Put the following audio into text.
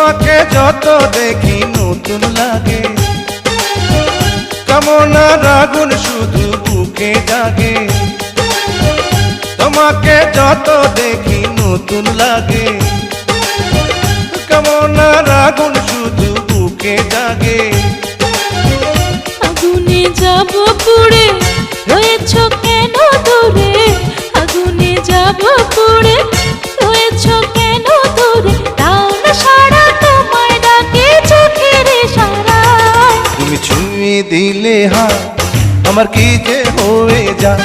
তোমাকে যত দেখি নতুন লাগে, কামনার আগুন শুধু বুকে জাগে। তোমাকে যত দেখি নতুন লাগে, কামনার আগুন শুধু বুকে জাগে। আগুনে যাব পুড়ে, রয়েছ কেন দূরে? আগুনে যাব পুড়ে, রয়েছ কেন দূরে? দাও না সারা, তোমায় ডাকে চোখের ইশারায়। তুমি ছুঁয়ে দিলে হাত, আমার কি যে হয়ে যায়।